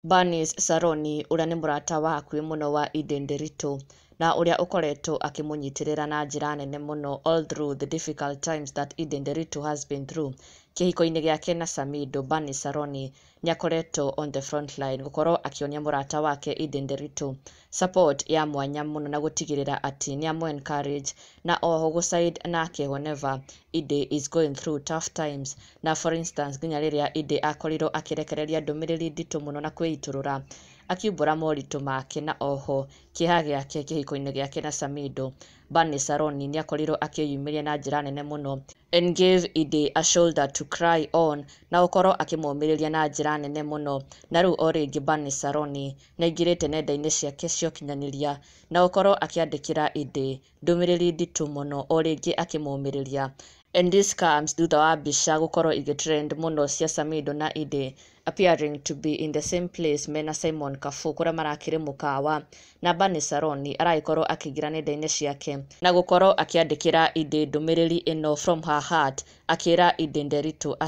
Bernice Saroni ũrĩa nĩ mũrata wa hakuhĩ mũno wa Edday na ũrĩa ũkoretwo akĩmũnyitĩrĩra na njĩra nene mũno all through the difficult times that Edday has been through. Kĩhiko-inĩ gĩake na Samidoh, Bernice Saroni nĩ akoretwo on the front line gũkorwo akĩonia mũrata wake Edday support ya mwanya mũno na gũtigĩrĩra atĩ nĩ amũ encourage na oho gũside nake whenever Edday is going through tough times. Na for instance nginya rĩrĩa Edday akorirwo akĩrekereria ndũmĩrĩri nditũ mũno na kwĩitũrũra akiumbũra moritũ make na oho kĩeha gĩake kĩhiko-inĩ gĩake na Samidoh, Bernice Saroni nĩ akorirwo akĩyumĩria na njĩra nene mũno and gave Edday a shoulder to cry on na gũkorwo akĩmũmĩrĩria na njĩra nene mũno. Na rĩu o rĩngĩ Bernice Saroni nĩ aingĩrĩte nenda-inĩ ciake cia ũkinyanĩria na gũkorwo akĩandĩkĩra Edday ndũmĩrĩri nditũ mũno o rĩngĩ akĩmũmĩrĩria. And this comes thutha wa mbica gũkorwo igĩtrend mũno cia Samidoh na Edday appearing to be in the same place mena Simon Kafu kũrĩa marakĩrĩ mũkawa, na Bernice Saroni aragĩkorwo akĩingĩra nenda-inĩ ciake na gũkorwo akĩandĩkĩra Edday ndũmĩrĩri ĩno from her heart akĩra Edday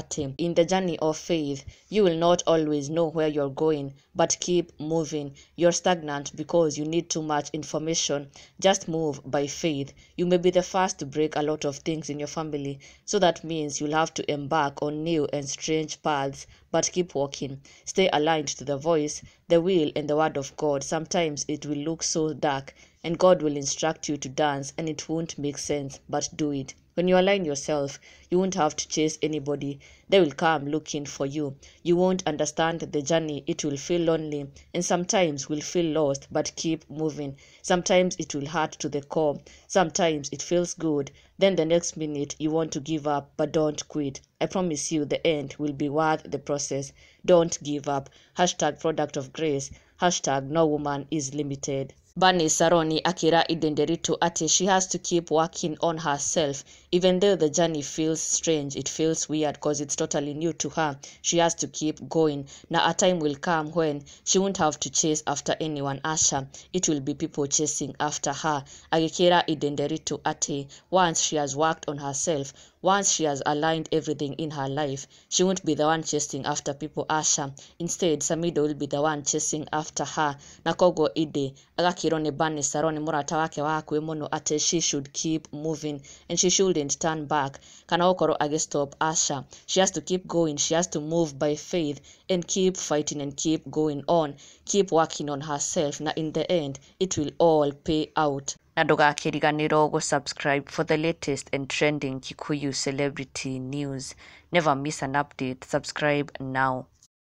atĩ in the journey of faith you will not always know where you're going but keep moving. You're stagnant because you need too much information. Just move by faith. You may be the first to break a lot of things in your family, so that means you'll have to embark on new and strange paths, but keep walking. Stay aligned to the voice, the will, and the word of God. Sometimes it will look so dark, and God will instruct you to dance, and it won't make sense, but do it. When you align yourself, you won't have to chase anybody. They will come looking for you. You won't understand the journey. It will feel lonely, and sometimes will feel lost, but keep moving. Sometimes it will hurt to the core. Sometimes it feels good. Then the next minute you want to give up, but don't quit. I promise you the end will be worth the process. Don't give up. Hashtag product of grace. Hashtag no woman is limited. Bernice Saroni akira Edday ati she has to keep working on herself. Even though the journey feels strange, it feels weird because it's totally new to her. She has to keep going. Now a time will come when she won't have to chase after anyone Asha. It will be people chasing after her. Agikira Edday ati once she has worked on herself, once she has aligned everything in her life, she won't be the one chasing after people Asha. Instead, Samidoh will be the one chasing after her. Na kogo Edday agakirwo ni Bernice Saroni mũrata wake wa hakuhĩ mũno ati she should keep moving and she shouldn't turn back. Kana gũkorwo agistop Asha. She has to keep going. She has to move by faith and keep fighting and keep going on. Keep working on herself. Na in the end, it will all pay out. Na ndũgakĩriganĩrwo gũsubscribe for the latest and trending Kikuyu celebrity news. Never miss an update. Subscribe now.